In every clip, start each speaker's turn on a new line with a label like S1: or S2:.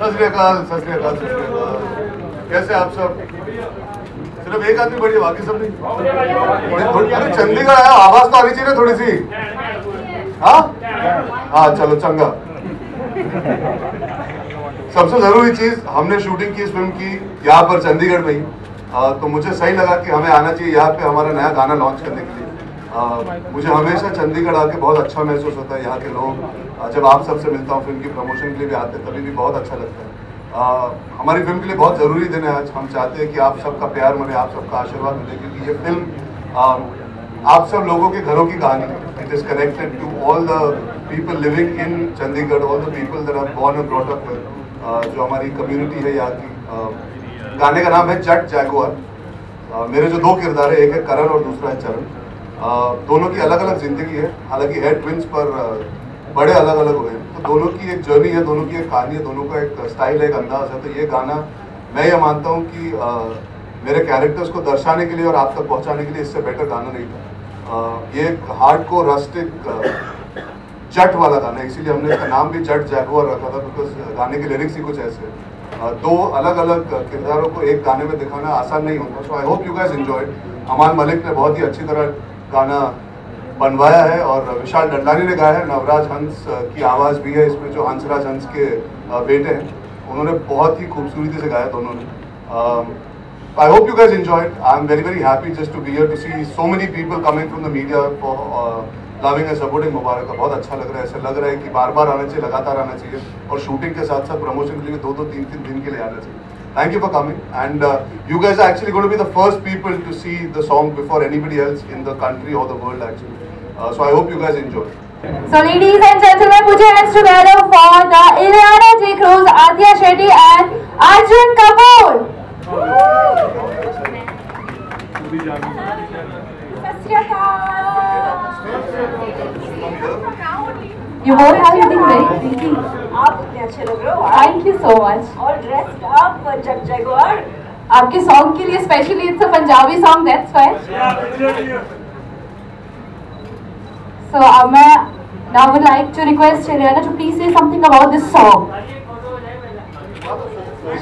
S1: सत श्री अकाल, सत श्री अकाल, सत श्री अकाल। कैसे आप सब? सिर्फ एक आदमी बढ़िया, बाकी सब नहीं? अरे चंडीगढ़ आया, आवाज तो आनी चाहिए थोड़ी सी। हाँ चलो चंगा। सबसे जरूरी चीज, हमने शूटिंग की इस फिल्म की यहाँ पर चंडीगढ़ में ही, तो मुझे सही लगा कि हमें आना चाहिए यहाँ पे हमारा नया गाना लॉन्च करने के लिए। मुझे हमेशा चंडीगढ़ आके बहुत अच्छा महसूस होता है। यहाँ के लोग, जब आप सबसे मिलता हूँ, फिल्म की प्रमोशन के लिए भी आते हैं, तभी भी बहुत अच्छा लगता है। हमारी फिल्म के लिए बहुत ज़रूरी दिन है आज। हम चाहते हैं कि आप सबका प्यार मिले, आप सबका आशीर्वाद मिले, क्योंकि ये फिल्म आप सब लोगों के घरों की कहानी। It is connected to all the people living in Chandigarh, all the people that are born and brought up with, जो हमारी कम्युनिटी है यहाँ की। गाने का नाम है जट जैगुआर। मेरे जो दो किरदार है, एक है करण और दूसरा है चरण। दोनों की अलग अलग जिंदगी है, हालांकि है ट्विंस पर बड़े अलग अलग हुए हैं। तो दोनों की एक जर्नी है, दोनों की एक कहानी है, दोनों का एक स्टाइल है, एक अंदाज है। तो ये गाना मैं ये मानता हूँ कि मेरे कैरेक्टर्स को दर्शाने के लिए और आप तक पहुँचाने के लिए इससे बेटर गाना नहीं था। ये एक हार्ड को रस्टिक जट वाला गाना है, इसीलिए हमने इसका नाम भी जट जैगुआर रखा था, बिकॉज गाने के लिरिक्स ही कुछ ऐसे हैं। दो अलग अलग किरदारों को एक गाने में दिखाना आसान नहीं होता। So I hope you guys enjoyed. Aman Malik ने बहुत ही अच्छी तरह गाना बनवाया है और विशाल डंडानी ने गाया है। नवराज हंस की आवाज़ भी है इसमें, जो हंसराज हंस के बेटे हैं। उन्होंने बहुत ही खूबसूरती से गाया दोनों ने। I hope you guys enjoyed. I'm very happy just to be here to see so many people coming from the media for loving and supporting मुबारक का। बहुत अच्छा लग रहा है। ऐसे लग रहा है कि बार बार आना चाहिए, लगातार आना चाहिए, और शूटिंग के साथ साथ प्रमोशन के लिए 2-2, 3-3 दिन के लिए आना चाहिए। Thank you for coming, and you guys are actually going to be the first people to see the song before anybody else in the country or the world actually. So I hope you guys enjoy.
S2: So ladies and gentlemen, put your hands together for the Ileana D. Cruz, Adya Shetty and Arjun Kapoor. You both are looking very pretty.
S3: आप इतने अच्छे लग रहे हो।
S2: Thank you so much.
S3: और dress आप जट Jaguar.
S2: आपके song के लिए specially, it's a Punjabi song, that's why. So मैं now would like to request Ileana to please say something about this song.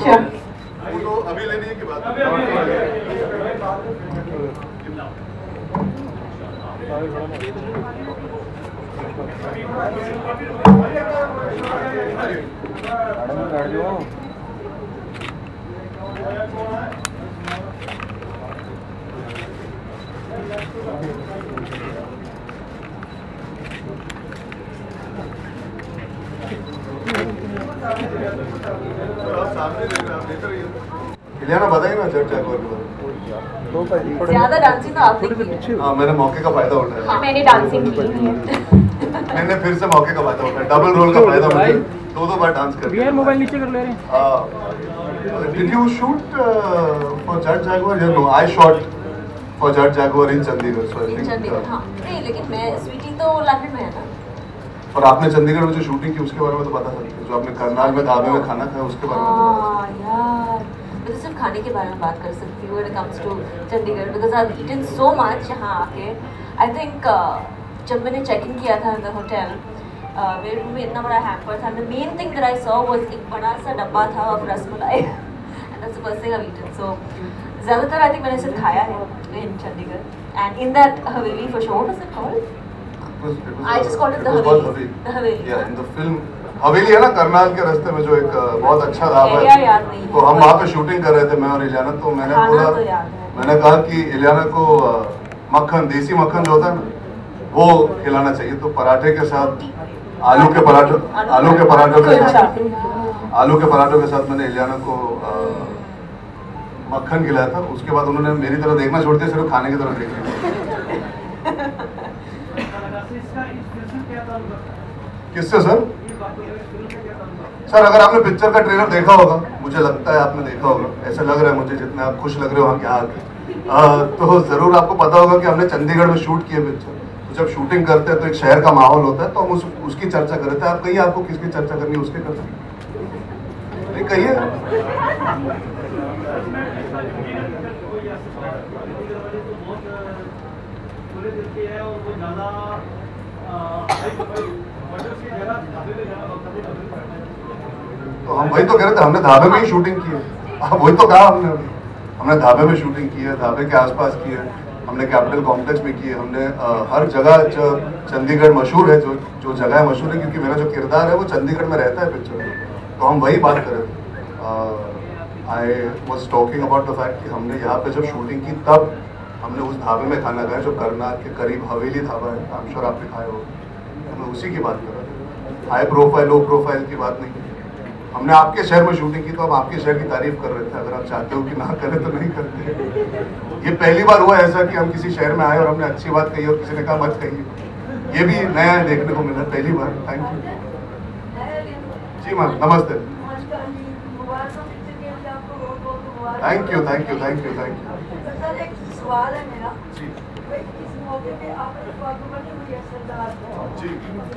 S2: Sure.
S1: Photo अभी लेनी है कि बाद? इलियाना बताइए ना जट जैगुआर के बारे में।
S3: ज्यादा डांसिंग तो आपने की है।
S1: हाँ, मैंने मौके का फायदा उठाया।
S3: हाँ, मैंने डांसिंग की है।
S1: मैंने फिर से मौके का फायदा उठाया, डबल रोल का फायदा मुझे। 2-2 बार डांस कर दिया।
S4: मोबाइल नीचे कर ले रहे हैं।
S1: Did you shoot for Jat Jaguar? Yeah, no, I shot for Jat Jaguar in Chandigarh. So I think.
S3: Chandigarh, हाँ नहीं, लेकिन मैं स्वीटी तो लंदन में है ना।
S1: और आपने चंडीगढ़ में जो शूटिंग की उसके बारे में तो बता सकते हैं, जो आपने करनाल में ढाबे में खाना खाया उसके बारे में तो बता सकते हैं।
S3: यार, मैं तो सिर्फ खाने के बारे में बात कर सकती हूँ when it comes to Chandigarh, because I've eaten so much यहाँ आके। I think जब मैंने चेक इन किया था in the hotel, मेरे रूम में इतना बड़ा हैम्पर था। The main thing that I saw was एक बड़ा सा डब्बा था of rasmalai, and that's the first thing I've eaten. So ज़्यादातर I think मैंने सिर्फ खाया है in Chandigarh, and in that Haveli for sure, what is it called? I just called it the Haveli. The Haveli.
S1: Yeah, in the film हवेली है ना, करनाल के रास्ते में जो एक बहुत अच्छा ढाबा
S3: एरिया याद नहीं
S1: है। तो हम वहाँ पे शूटिंग कर रहे थे, मैं और इलियाना। तो मैंने बोला,
S3: तो याद है।
S1: मैंने कहा कि इलियाना को मक्खन, देसी मक्खन जो होता है ना, वो खिलाना चाहिए। तो पराठे के साथ आलू के पराठों के साथ मैंने इलियाना को मक्खन खिलाया था। उसके बाद उन्होंने मेरी तरह देखना छोड़ दिया, सिर्फ खाने की तरफ देख लिया। किससे सर? सर अगर आपने पिक्चर का ट्रेलर देखा होगा, मुझे लगता है आपने देखा होगा, ऐसा लग रहा है मुझे, जितने आप खुश लग रहे हो हम यहाँ आके, तो जरूर आपको पता होगा कि हमने चंडीगढ़ में शूट किया पिक्चर। तो जब शूटिंग करते हैं तो एक शहर का माहौल होता है, तो हम उसकी चर्चा कर रहे थे। आप कहिए, आपको किसकी चर्चा करनी है उसके कर सकते, नहीं कहिए। तो हम वही तो कह रहे थे, हमने धाबे में ही शूटिंग की है। वही तो कहा हमने धाबे में शूटिंग की है, धाबे के आसपास की है, हमने कैपिटल कॉम्प्लेक्स में की है, हमने हर जगह जो चंडीगढ़ मशहूर है, जो जगह मशहूर है, क्योंकि मेरा जो किरदार है वो चंडीगढ़ में रहता है पिक्चर में, तो हम वही बात कर रहे थे। I was talking about the fact कि हमने यहाँ पे जब शूटिंग की तब हमने उस ढाबे में खाना खाया जो करनाल के करीब हवेली ढाबा है, आई एम श्योर आपने खाया होगा। मैं उसी की बात कर रहा था, हाई प्रोफाइल लो प्रोफाइल की बात नहीं। हमने आपके शहर में शूटिंग की तो हम आपके शहर की तारीफ कर रहे थे, अगर आप चाहते हो कि ना करें तो नहीं करते। ये पहली बार हुआ ऐसा कि हम किसी शहर में आए और हमने अच्छी बात कही और किसी ने कहा मत कहिए, ये भी नया देखने को मिला पहली बार। थैंक यू जी मैम, नमस्ते। Thank you thank you thank you thank you.
S5: एक सवाल है मेरा
S1: जी
S5: इस मौके पे आपने बनी हुई है सरदार
S1: जी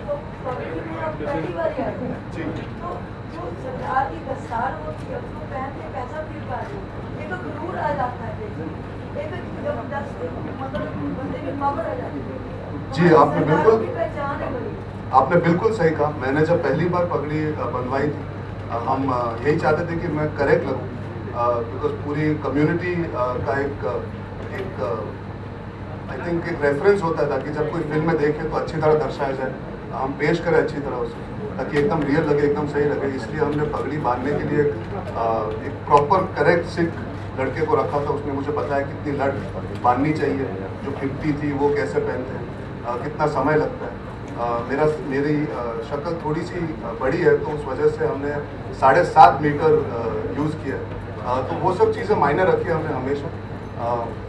S5: तो पगड़ी में आप पहली बार आए
S1: जी।
S5: तो जो सरदार की दस्तार होती है उसको पहन के कैसा फील कर रहे हो? एक तो गुरूर आ जाता है, एक जबरदस्त मतलब बंदे में पावर आ जाती है।
S1: जी आपने बिल्कुल
S5: पहचान है बड़ी।
S1: आपने बिल्कुल सही कहा। मैंने जब पहली बार पगड़ी बनवाई थी, हम यही चाहते थे कि मैं करेक्ट लगूं, बिकॉज पूरी कम्युनिटी का एक आई थिंक एक रेफरेंस होता है ताकि जब कोई फिल्म में देखे तो अच्छी तरह दर्शाया जाए, हम पेश करें अच्छी तरह उसे ताकि एकदम रियल लगे, एकदम सही लगे। इसलिए हमने पगड़ी बांधने के लिए एक प्रॉपर करेक्ट सिख लड़के को रखा था। उसने मुझे बताया कितनी लट बांधनी चाहिए, जो 50 थी वो कैसे पहनते हैं, कितना समय लगता है। मेरी शक्ल थोड़ी सी बड़ी है तो उस वजह से हमने 7.5 मीटर यूज़ किया, तो वो सब चीज़ें मायने रखी हमने हमेशा।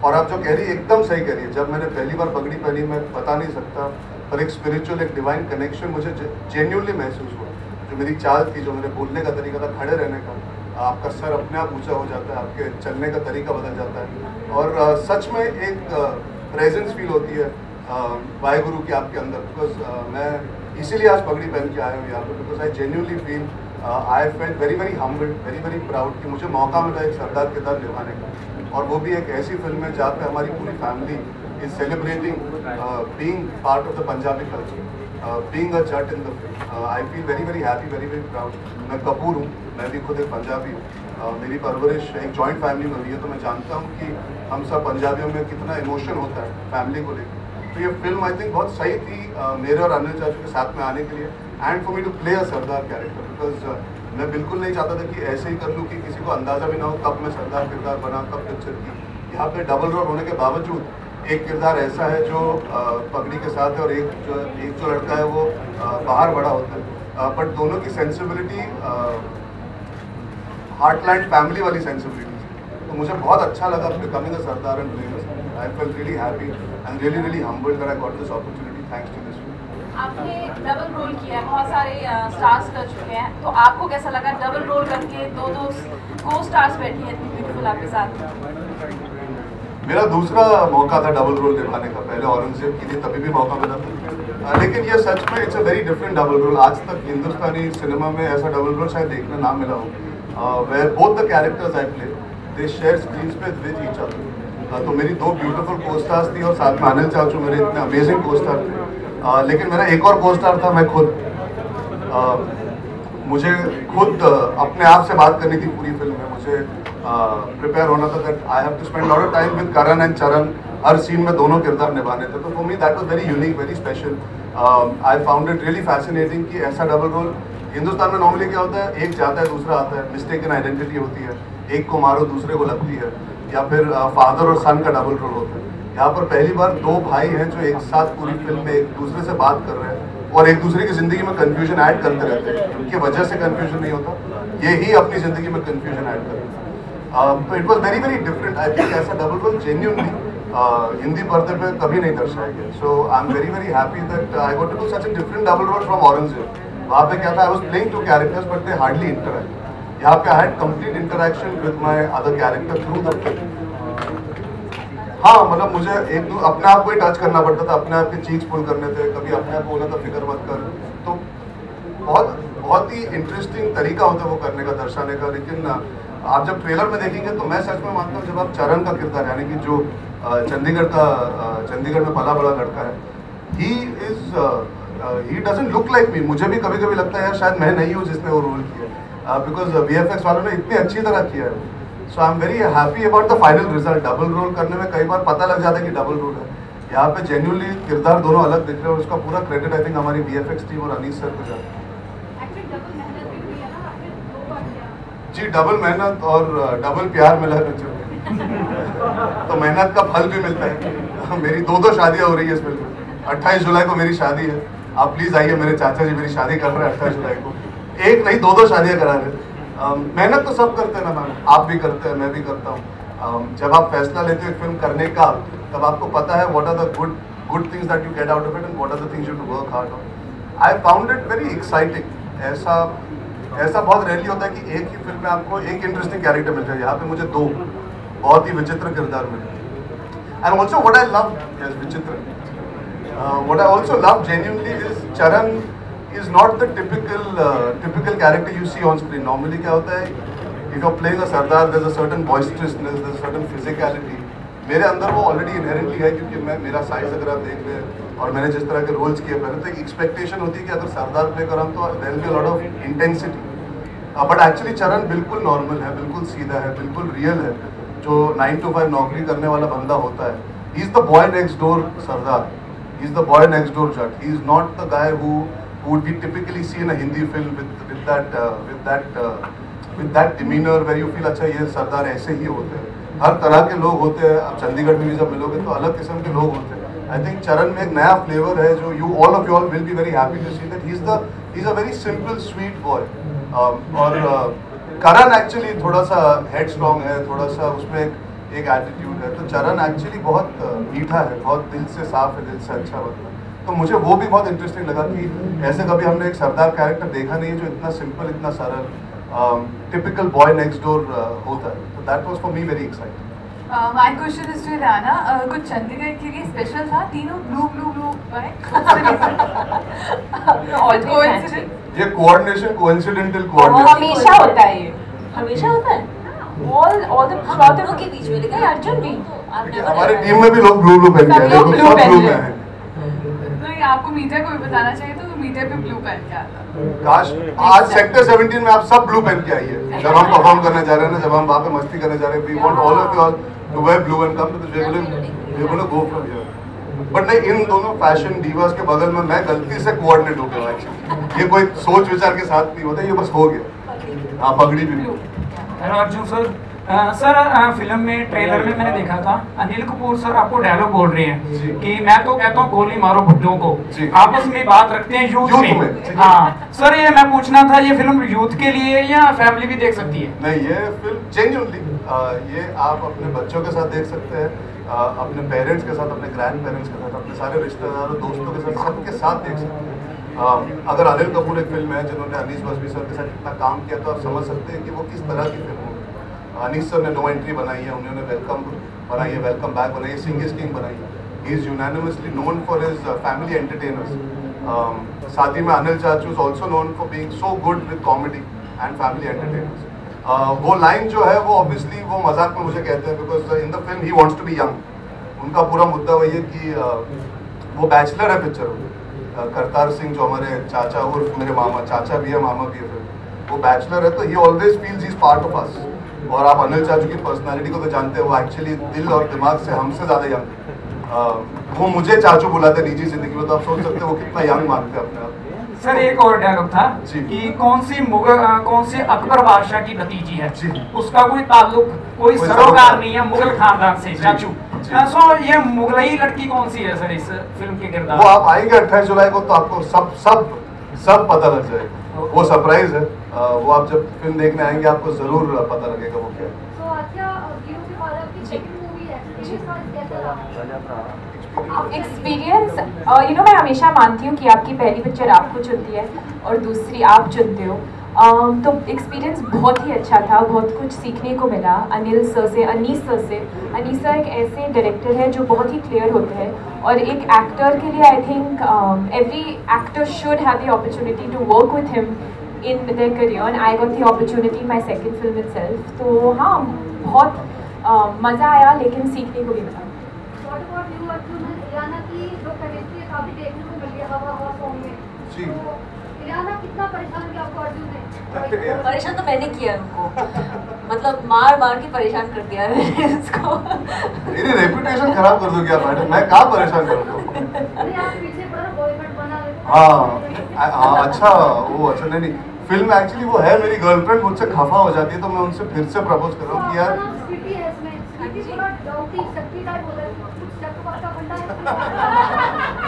S1: और आप जो कह रही है एकदम सही कह रही है। जब मैंने पहली बार पगड़ी पहनी मैं बता नहीं सकता, पर एक स्पिरिचुअल एक डिवाइन कनेक्शन मुझे जेन्युइनली महसूस हुआ। जो मेरी चाल थी, जो मेरे बोलने का तरीका था, खड़े रहने का, आपका सर अपने आप ऊंचा हो जाता है, आपके चलने का तरीका बदल जाता है और सच में एक प्रेजेंस फील होती है वाहेगुरु की आपके अंदर। बिकॉज मैं इसीलिए आज पगड़ी पहन के आया हूँ यहाँ पे, because I genuinely feel I felt very very humbled, very very proud कि मुझे मौका मिला एक सरदार किरदार निभाने का, और वो भी एक ऐसी फिल्म है जहाँ पे हमारी पूरी family is celebrating being part of the Punjabi culture, being a Jatt in the film. I feel very very happy, very very proud. मैं कपूर हूँ, मैं भी खुद एक पंजाबी हूँ, मेरी परवरिश एक जॉइंट फैमिली में हुई है, तो मैं जानता हूँ कि हम सब पंजाबियों में कितना इमोशन होता है फैमिली को लेकर। तो ये फिल्म आई थिंक बहुत सही थी मेरे और अनिल चाचू के साथ में आने के लिए, and for me to play a Sardar character, because मैं बिल्कुल नहीं चाहता था कि ऐसे ही कर लूँ कि किसी को अंदाज़ा भी ना हो कब मैं सरदार किरदार बना, कब पिक्चर की। यहाँ पे डबल रोल होने के बावजूद एक किरदार ऐसा है जो पगड़ी के साथ है और एक जो लड़का है वो बाहर बड़ा होता है, बट दोनों की सेंसिबिलिटी हार्टलैंड फैमिली वाली सेंसिबिलिटी। तो मुझे बहुत अच्छा लगा becoming a Sardar and playing a Sardar. I felt really happy and really humbled that I got this opportunity thanks to this.
S6: आपने डबल रोल किया है, बहुत सारे स्टार्स कर चुके हैं, तो आपको कैसा लगा डबल रोल करके? दो को स्टार्स बैठी हैं इतनी ब्यूटीफुल आपके साथ।
S1: मेरा दूसरा मौका था डबल रोल निभाने का, पहले औरंगजेब की थी तभी भी मौका मिला था, लेकिन ये सच में it's a very different double role. आज तक हिंदुस्तानी सिनेमा में ऐसा डबल रोल शायद देखने ना मिला हो, where both the characters I play they share screen space with each other. तो मेरी 2 ब्यूटीफुल को-स्टार्स थी और साथ में अनिल चाचू मेरे इतने अमेजिंग को-स्टार थे। लेकिन मेरा एक और को-स्टार था मैं खुद। मुझे खुद अपने आप से बात करनी थी पूरी फिल्म में, मुझे प्रिपेयर होना था that I have to spend lot of time with Karan and Charan, हर सीन में दोनों किरदार निभाने थे। तो for me that was very unique, very special. I found it really fascinating कि ऐसा डबल रोल हिंदुस्तान में नॉर्मली क्या होता है, एक जाता है दूसरा आता है, मिस्टेकन आइडेंटिटी होती है, एक को मारो दूसरे को लगती है, या फिर फादर और सन का डबल रोल होता है। यहाँ पर पहली बार 2 भाई हैं जो एक साथ पूरी फिल्म में एक दूसरे से बात कर रहे हैं और एक दूसरे की जिंदगी में कंफ्यूजन ऐड करते रहते हैं। उनकी वजह से कंफ्यूजन नहीं होता, ये ही अपनी जिंदगी में कंफ्यूजन ऐड करते हैं। तो it was very very different. I think ऐसा डबल रोल जेन्युइनली हिंदी पर्दे पे कभी नहीं दर्शाया गया। So I am very very happy that I got to do such a different double role from Aurangzeb. वहाँ पे क्या था, I was playing 2 characters but they hardly interact. यहाँ पे I had complete interaction with my other character through the film. हाँ, मतलब मुझे अपने आप को ही टच करना पड़ता था, अपने आप के चीक्स पुल करने थे, कभी अपने आप को बोला था फिक्र मत कर। तो बहुत ही इंटरेस्टिंग तरीका होता है वो करने का, दर्शाने का। लेकिन आप जब ट्रेलर में देखेंगे तो मैं सच में मानता हूँ जब आप चरण का किरदार, यानी कि जो चंडीगढ़ में पला बड़ा लड़का है, he doesn't look like me. मुझे भी कभी कभी लगता है यार शायद मैं नहीं हूँ जिसने वो रोल किया, बिकॉज VFX वालों ने इतनी अच्छी तरह किया है. So I am very happy about the final result. Double role करने में कई बार पता लग जाता है कि डबल रोल है. यहाँ पे जेन्युइनली किरदार दोनों अलग दिख रहे हैं और उसका पूरा क्रेडिट आई थिंक हमारी VFX टीम और अनीस सर को जाता है. जी डबल मेहनत और डबल प्यार मिला है पिक्चर में. तो मेहनत का फल भी मिलता है. मेरी दो शादियां हो रही है इस फिल्म में. 28 जुलाई को मेरी शादी है. आप प्लीज आइए, मेरे चाचा जी मेरी शादी कर रहे हैं 28 जुलाई को. एक नहीं दो शादियां करा रहे हैं. मेहनत तो सब करते हैं ना मैम, आप भी करते हैं, मैं भी करता हूँ. जब आप फैसला लेते हो एक फिल्म करने का, तब आपको पता है what are the good things that you get out of it and what are the things you to work hard on. I found it very exciting. ऐसा बहुत रेयरली होता है कि एक ही फिल्म में आपको एक इंटरेस्टिंग कैरेक्टर मिलता है. यहाँ पे मुझे दो बहुत ही विचित्र किरदार मिले. And also what I love is Vichitra. What I also love genuinely is Charan is not the typical character you see on screen. Normally क्या होता है, if you are playing a Sardar there is a certain boisterousness, there is a certain physicality. मेरे अंदर वो already inherently है, क्योंकि मेरा size अगर आप देख लें और मैंने जिस तरह के रोल्स किए पहले, तो एक एक्सपेक्टेशन होती है कि अगर सरदार प्ले कर रहा हूँ तो there will be a lot of intensity. But actually Charan बिल्कुल नॉर्मल है, बिल्कुल सीधा है, बिल्कुल रियल है. जो 9 to 5 नौकरी करने वाला बंदा होता है. He is the boy next door Sardar. He is the boy next door Jatt. He is not the guy who would be typically see in a Hindi film with that demeanor where you feel अच्छा ये सरदार ऐसे ही होते हैं. हर तरह के लोग होते हैं. आप चंडीगढ़ में भी जब मिलोगे तो अलग किस्म के लोग होते हैं. आई थिंक चरण में एक नया फ्लेवर है जो all of you will be very happy to see that he is a very simple sweet boy. और करण एक्चुअली थोड़ा सा हेड स्ट्रॉन्ग है, थोड़ा सा उसमें एक एटीट्यूड है. तो चरण एक्चुअली बहुत मीठा है, बहुत दिल से साफ है, दिल से अच्छा बंदा. तो मुझे वो भी बहुत इंटरेस्टिंग लगा कि ऐसे कभी हमने एक सरदार कैरेक्टर देखा नहीं है जो इतना सिंपल, इतना सरल, टिपिकल बॉय नेक्स्ट डोर होता है. तो that was for me very exciting.
S6: My question is to Rana. कुछ चंडीगढ़ के लिए स्पेशल था? तीनों ब्लू
S1: ये कोऑर्डिनेशन कोइंसिडेंटल कोऑर्डिनेशन
S2: हमेशा होता है. ये
S3: हमेशा होता है
S2: all the
S3: दोनों के बीच में. लेकिन अर्जुन भी
S1: हमारी टीम में भी लोग ब्लू पहन के आए हैं.
S2: सब
S1: ब्लू में हैं.
S6: आपको मीडिया को भी बताना चाहिए तो मीडिया पे ब्लू पहन के आता.
S1: काश आज सेक्टर 17 में आप सब ब्लू पहन के आइए. जब हम परफॉर्म करने जा रहे हैं ना, जब हम वहाँ पे मस्ती करने जा रहे हैं, we want all of you all to wear blue and come to this. We gonna go from here. But नहीं, इन दोनों फैशन डीवास के बगल में मैं गलती से कोऑर्डिनेट हो गया. एक्चुअली ये कोई सोच विचार के साथ नहीं होता, ये बस हो गया. हाँ, पगड़ी भी.
S4: Hello Arjun sir. Sir film में ट्रेलर में मैंने देखा था अनिल कपूर सर आपको डायलॉग बोल रहे हैं कि मैं तो कहता हूँ गोली मारो भुट्टों को. आपस में बात रखते हैं यूथ में. हाँ सर, ये मैं पूछना था, ये फिल्म यूथ के लिए या फैमिली भी देख सकती है?
S1: नहीं, ये फिल्म जेन्युइनली ये आप अपने बच्चों के साथ देख सकते हैं, अपने पेरेंट्स के साथ, अपने ग्रैंड पेरेंट्स के साथ, अपने सारे रिश्तेदारों दोस्तों के साथ, सबके साथ देख सकते हैं. अगर अनिल कपूर एक फिल्म है जिन्होंने अनीस बख्शी सर के साथ कितना काम किया, तो आप समझ सकते हैं कि वो किस तरह की फिल्म है. अनीस सर ने नो एंट्री बनाई है, उन्होंने वेलकम बनाई है, वेलकम बैक बनाई है, सिंग इज किंग बनाई है. He is unanimously known for his family entertainers. साथ ही में अनिल चाचू is also known for being so good with comedy and family entertainers. वो लाइन जो है वो ऑब्वियसली वो मजाक में मुझे कहते हैं, because in the film he wants to be young. उनका पूरा मुद्दा वही है कि वो बैचलर है पिक्चर में. करतार सिंह जो हमारे चाचा उर्फ मेरे मामा, चाचा भी है मामा भी है, वो बैचलर है. तो ही always feels he is part of us. और आप अनिल चाचू की पर्सनालिटी को तो जानते हैं, वो एक्चुअली दिल और दिमाग से हमसे ज़्यादा यंग. वो मुझे चाचू बुलाते निजी जिंदगी में, तो आप सोच सकते हैं वो कितना यंग मानते हैं अपने आप.
S4: सर एक और डायलॉग था कि कौन सी अकबर बादशाह की भतीजी है, उसका कोई ताल्लुक, कोई सरोकार नहीं है मुगल खानदान से चाचू. सो ये मुगलई लड़की कौन सी है सर इस फिल्म के किरदार?
S1: वो आप आएंगे 28 जुलाई को तो आपको सब पता लग जाएगा. वो सरप्राइज है. वो आप जब फिल्म देखने आएंगे आपको जरूर पता लगेगा वो क्या है.
S2: एक्सपीरियंस मैं हमेशा मानती हूँ कि आपकी पहली पिक्चर आपको चुनती है और दूसरी आप चुनते हो. तो एक्सपीरियंस बहुत ही अच्छा था, बहुत कुछ सीखने को मिला अनिल सर से, अनीस सर से. अनीस सर एक ऐसे डायरेक्टर है जो बहुत ही क्लियर होते हैं और एक एक्टर के लिए I think every actor should have the opportunity to work with him in their career and I got the opportunity in my second film itself. तो हाँ, बहुत मज़ा आया लेकिन सीखने को भी मिला.
S5: What about you, Arjun? Riyana की जो केमिस्ट्री काफी देखने को मिली है हवा सॉन्ग में. इलियाना कितना परेशान किया आपको अर्जुन ने?
S3: परेशान तो मैंने किया उनको, मतलब मार मार के परेशान कर दिया मैंने उसको।
S1: मेरी रेपुटेशन खराब कर दोगे आप मैडम, मैं कहाँ परेशान करूँगा?
S5: अरे आप पीछे पड़ा बॉयफ्रेंड बना लेते।
S1: हाँ अच्छा, वो अच्छा नहीं फिल्म में एक्चुअली वो है मेरी गर्लफ्रेंड, मुझसे खफा हो जाती है तो मैं उनसे फिर से प्रपोज कर रहा हूँ कि यार
S5: स्वीटी है इसमें, स्वीटी थोड़ा डाउटी शक्ति टाइप होता है, कुछ शक का फंडा है।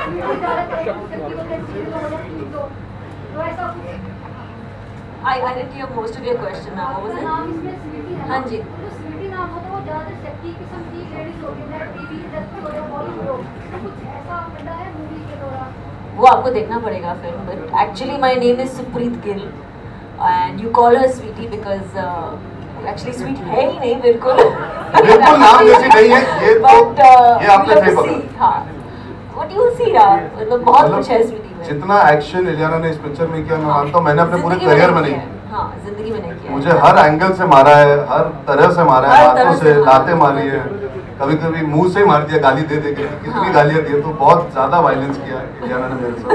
S5: स्वीटी ज़्यादा शक्ति होता है, स्वीटी को मतलब तो ऐसा कुछ।
S3: I didn't hear most of your question now. What was
S5: आपका
S3: it?
S5: नाम इसमें स्वीटी है ना?
S3: हाँ जी।
S5: तो स्वीटी नाम हो तो वो ज़्यादा शक्ति किस्म की लेडीज होती है, टीवी इंडस्ट्री हो या बॉलीवुड हो, तो कुछ ऐसा फंडा है मूवी के दौरान?
S3: वो आपको देखना पड़ेगा film, but actually my name is Supreet Gill and you call her Sweety because actually sweet है ही नहीं बिल्कुल।
S1: बिल्कुल नाम जैसी नहीं है ये तो, ये आपने सही पकड़ा।
S3: हाँ, व्हाट यू सी यार, मतलब बहुत कुछ है स्वीटी में।
S1: जितना एक्शन इलियाना ने इस पिक्चर में किया मैं मानता हूँ मैंने अपने पूरे करियर में नहीं किया।
S3: हाँ, जिंदगी में नहीं किया।
S1: मुझे हर एंगल से मारा है, हर तरह से मारा है, हाथों से लाते मारी है, कभी कभी मुंह से मार दिया गाली दे के, कितनी गालियां दी, तो बहुत ज्यादा वायलेंस किया इलियाना ने मेरे साथ।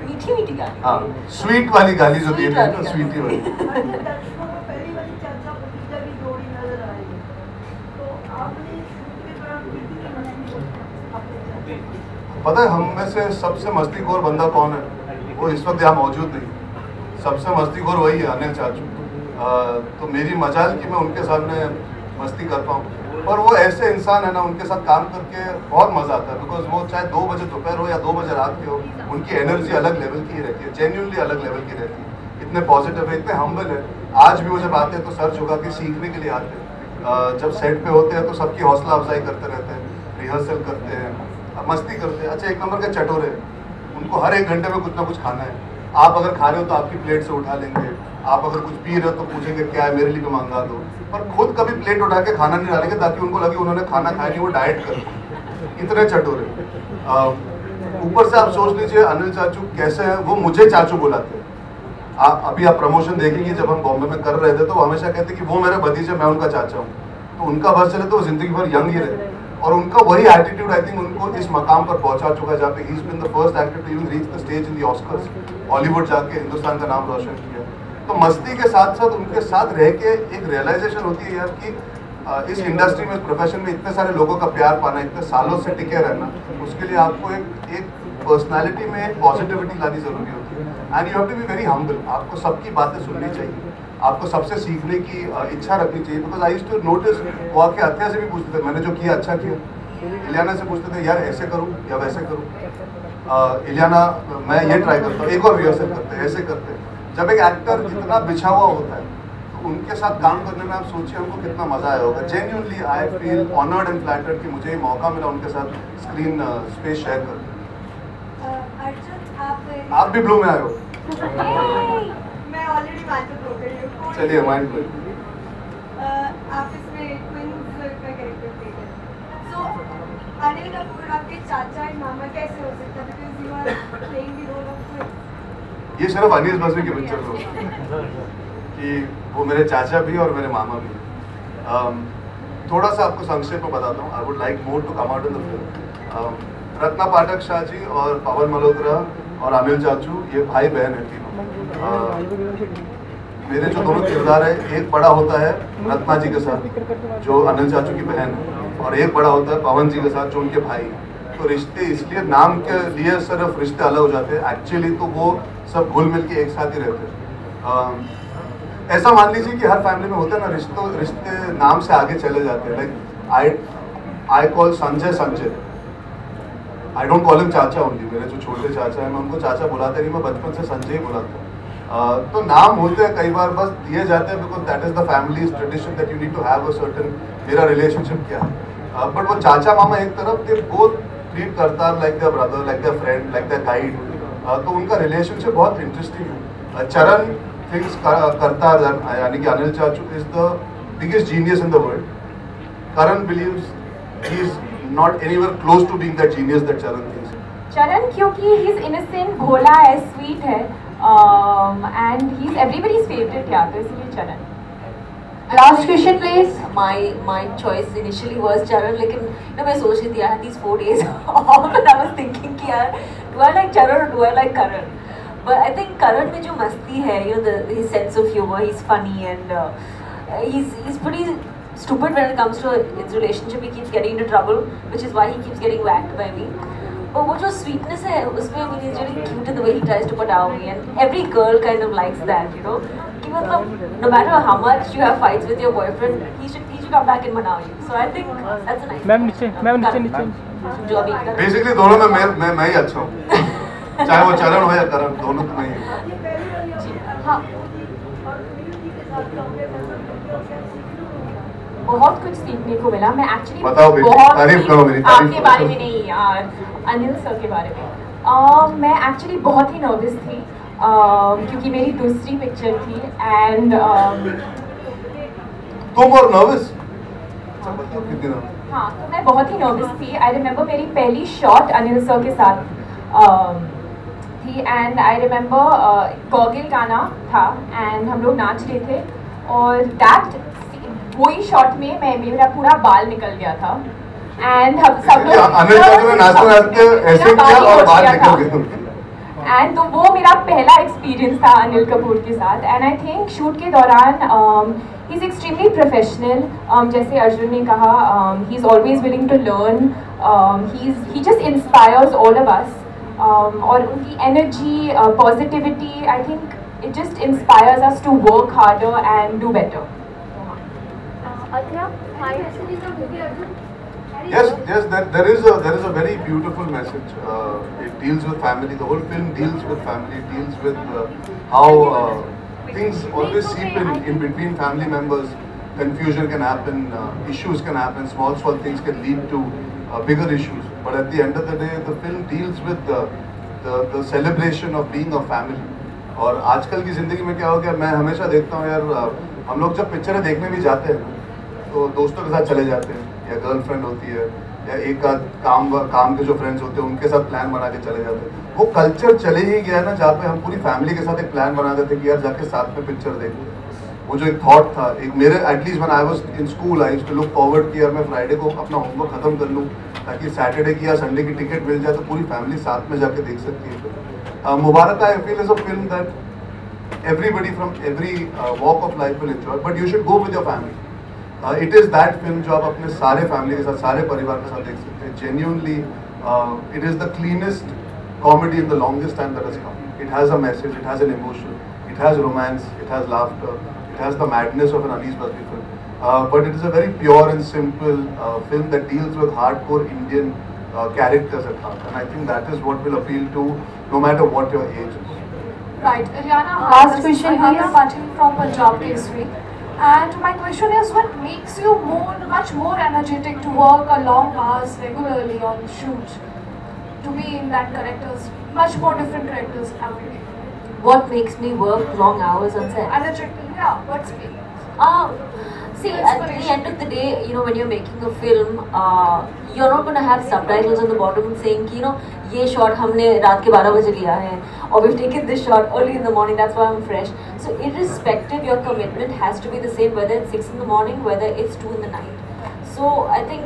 S3: मीठी मीठी गाली।
S1: हाँ, स्वीट वाली गाली जो दी थी ना, स्वीटी वाली।
S5: दर्शकों को पहली वाली चर्चा भतीजा की जोड़ी नजर आई, तो आपने शूट के दौरान कितनी मस्ती की?
S1: पता है हम में से सबसे मस्तीखोर बंदा कौन है? वो इस वक्त यहाँ मौजूद नहीं, सबसे मस्तीखोर वही है, अनिल चाचू। तो मेरी मजाल कि मैं उनके सामने मस्ती कर पाऊँ, और वो ऐसे इंसान है ना, उनके साथ काम करके बहुत मजा आता है, बिकॉज वो चाहे 2 बजे दोपहर हो या 2 बजे रात के हो, उनकी एनर्जी अलग लेवल की ही रहती है, जेन्युइनली अलग लेवल की रहती है, इतने पॉजिटिव है, इतने हम्बल है। आज भी वो जब आते हैं तो सर झुका के सीखने के लिए आते हैं, जब सेट पे होते हैं तो सबकी हौसला अफजाई करते रहते हैं, रिहर्सल करते हैं, मस्ती करते हैं। अच्छा, 1 नंबर के चटोरे, उनको हर 1 घंटे में कुछ ना कुछ खाना है। आप अगर खा रहे हो तो आपकी प्लेट से उठा लेंगे, आप अगर कुछ पी रहे हो तो पूछेंगे क्या है मेरे लिए भी मंगा दो, पर खुद कभी प्लेट उठा के खाना नहीं डालेंगे ताकि उनको लगे उन्होंने खाना खाया नहीं, वो डाइट कर, इतने चटोरे। ऊपर से आप सोच लीजिए अनिल चाचू कैसे हैं, वो मुझे चाचू बुलाते हैं। अभी आप प्रमोशन देखेंगे, जब हम बॉम्बे में कर रहे थे तो वो हमेशा कहते कि वो मेरे भतीजे, मैं उनका चाचा हूँ, तो उनका बस चले तो वो जिंदगी भर यंग ही रहे, और उनका वही एटीट्यूड आई थिंक उनको इस मकाम पर पहुंचा चुका है जहाँ पे he is been the first actor to even reach the stage in the Oscars, Hollywood जाके हिंदुस्तान का नाम रोशन किया। तो मस्ती के साथ साथ उनके साथ रह के एक रियलाइजेशन होती है यार कि इस इंडस्ट्री में, इस प्रोफेशन में इतने सारे लोगों का प्यार पाना, इतने सालों से टिके रहना, उसके लिए आपको एक पर्सनालिटी में एक पॉजिटिविटी लानी जरूरी होती है, and you have to be very humble. आपको सबकी बातें सुननी चाहिए, आपको सबसे सीखने की इच्छा रखनी चाहिए, because I used to notice वो आके अत्या से भी पूछते थे, मैंने जो किया अच्छा किया, इलियाना से पूछते थे यार ऐसे करूँ या वैसे करूँ, इलियाना मैं ये ट्राई करता हूँ, एक और रिहर्सल करते हैं, ऐसे करते हैं। जब एक एक्टर इतना बिछा हुआ होता है तो उनके साथ काम करने में आप सोचिए हमको कितना मजा आया होगा। Genuinely I feel honoured and flattered कि मुझे ये मौका मिला उनके साथ स्क्रीन स्पेस शेयर कर।
S5: अर्जुन
S1: आप भी ब्लू में आए हो?
S5: मैं ऑलरेडी मैचअप हो गई हूँ।
S1: चलिए माइंड ब्लो।
S5: आप इसमें ट्विंस का कैरेक्टर प्ले कर, सो अनिल कपूर आपके चाचा एंड मामा कैसे हो सकता है, because you are playing the role of twins?
S1: ये सिर्फ अनीस बसरी की पिक्चर हो कि वो मेरे चाचा भी और मेरे मामा भी। थोड़ा सा आपको संक्षेप में बताता हूँ, I would like more to come out in the film. Ratna Pathak Shah ji और पवन मल्होत्रा और अनिल चाचू ये भाई बहन है तीनों। मेरे जो दोनों किरदार है, एक बड़ा होता है रत्ना जी के साथ जो अनिल चाचू की बहन है, और एक बड़ा होता है पवन जी के साथ जो उनके भाई है। तो रिश्ते इसलिए नाम के लिए सिर्फ रिश्ते अलग हो जाते हैं, एक्चुअली तो वो सब घुल मिल के एक साथ ही रहते हैं। ऐसा मान लीजिए कि हर फैमिली में होता है ना, रिश्ते नाम से आगे चले जाते हैं। Like I call Sanjay Sanjay, I don't call him चाचा ओनली। मेरे जो छोटे चाचा हैं मैं उनको चाचा बुलाते नहीं, मैं बचपन से संजय ही बुलाता हूँ। तो नाम होते हैं कई बार बस दिए जाते हैं because that is the family tradition that you need to have a certain. मेरा रिलेशनशिप क्या है, बट वो चाचा मामा एक तरफ दे बोथ ट्रीट करता like their brother, like their friend, like their guide. तो उनका रिलेशनशिप बहुत इंटरेस्टिंग है। चरण थिंग्स करतार यानी कि अनिल चाचू is the biggest genius in the world. Karan believes he is not anywhere close to being that genius that Charan thinks.
S2: Charan क्योंकि he is innocent, भोला है, स्वीट है, एंड ही इज एवरीबॉडीज फेवरेट यार, तो इसलिए चरण।
S3: Last question please. My choice initially was Charan, लेकिन मैं सोच रही थी I had these 4 days off and I was thinking कि यार do I like Charan or do I like Karan? But I think Karan में जो मस्ती है, you know, his sense of humor, he's funny and he's pretty stupid when it comes to his relationship. He keeps getting into trouble, which is why he keeps getting whacked by me. But वो जो sweetness है उसमें, I mean, he's really cute in the way he tries to put out me, and every girl kind of likes that, you know. कि मतलब no matter how much you have fights with your boyfriend, he should come back and manao you. So I think that's a nice.
S7: Ma'am नीचे
S3: जो अभी
S1: basically दोनों में मैं ही अच्छा हूँ, चाहे वो चरण हो या करण, दोनों तो मैं ही हूँ।
S2: हाँ, बहुत कुछ सीखने को मिला। मैं एक्चुअली
S1: बताओ बेटी, तारीफ करो मेरी, तारीफ
S2: आपके बारे में नहीं यार, अनिल सर के बारे में। मैं एक्चुअली बहुत ही नर्वस थी क्योंकि मेरी दूसरी पिक्चर थी एंड
S1: तुम और नर्वस? कितनी नर्वस?
S2: हाँ, तो मैं बहुत ही नर्वस थी। आई रिमेम्बर मेरी पहली शॉट अनिल सर के साथ थी एंड आई रिमेम्बर गॉगल गाना था एंड हम लोग नाच रहे थे और दैट वही शॉट में मेरा पूरा बाल निकल गया था एंड हम सब लोग
S1: अनिल सर ने नाचते ऐसे किया और बाल निकल गया।
S2: एंड तो वो मेरा पहला एक्सपीरियंस था अनिल कपूर के साथ एंड आई थिंक शूट के दौरान ही इज़ एक्सट्रीमली प्रोफेशनल, जैसे अर्जुन ने कहा, he is always willing to learn, he just inspires all of us, और उनकी energy, positivity, I think it just inspires us to work harder and do better.
S1: Yes, there is a very beautiful message. It deals with family. The whole film deals with family. It deals with how things always seep in between family members. Confusion can happen, issues can happen, small things can lead to bigger issues. But at the end of the day, the film deals with the celebration of being a family. और आजकल की ज़िंदगी में क्या हो गया, मैं हमेशा देखता हूँ यार, हम लोग जब पिक्चरें देखने भी जाते हैं तो दोस्तों के साथ चले जाते हैं, या गर्लफ्रेंड होती है, या एक काम के जो फ्रेंड्स होते हैं उनके साथ प्लान बना के चले जाते हैं। वो कल्चर चले ही गया है ना, जहाँ पे हम पूरी फैमिली के साथ एक प्लान बना देते कि यार जाके साथ में पिक्चर देखते। वो जो एक थॉट था, एक मेरे at least when I was in school, I used to look forward कि यार मैं फ्राइडे को अपना होमवर्क खत्म कर लूँ ताकि सैटरडे की या संडे की टिकट मिल जाए तो पूरी फैमिली साथ में जाके देख सकती है। Mubarak I feel is a film that everybody from every walk of life will enjoy, but you should go with your family. It is that film जो आप अपने सारे फैमिली के साथ, सारे परिवार के साथ देख सकते हैं। Genuinely, it is the cleanest comedy in the longest time that has come. It has a message, it has an emotion, it has romance, it has laughter, it has the madness of an Anees Basri film. But it is a very pure and simple film that deals with hardcore Indian characters at heart, and I think that is what will appeal to no matter what your age is.
S8: Right, Ariana,
S6: Last question,
S8: Ariana
S6: please.
S8: Patil from Punjab Kesari. And my question is, what makes you much more energetic to work a long hours regularly on shoot, to be in that characters, much more different characters every day?
S3: What makes me work long hours on set?
S8: Energetic, yeah. What's me?
S3: See, at the end of the day, you know, when you're making a film, you're not going to have subtitles on the bottom saying, you know, ये shot हमने रात के 12 बजे लिया है, or we've taken this shot early in the morning, that's why I'm fresh. So irrespective, your commitment has to be the same, whether it's 6 in the morning, whether it's 2 in the night. So I think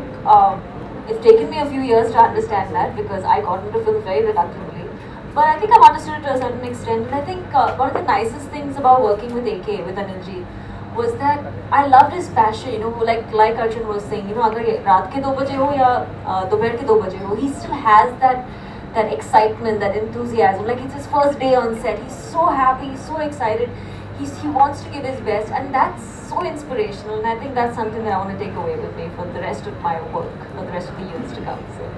S3: it's taken me a few years to understand that, because I got into film very reluctantly. But I think I've understood it to a certain extent, and I think one of the nicest things about working with AK, with Anilji, was that I loved his passion, you know, like Arjun was saying, you know, अगर ये रात के 2 बजे हो या दोपहर के 2 बजे हो, he still has that excitement, that enthusiasm. Like, it's his first day on set, he's so happy, he's so excited, he wants to give his best, and that's so inspirational. And I think that's something that I want to take away with me for the rest of my work, for the rest of the years to come. So.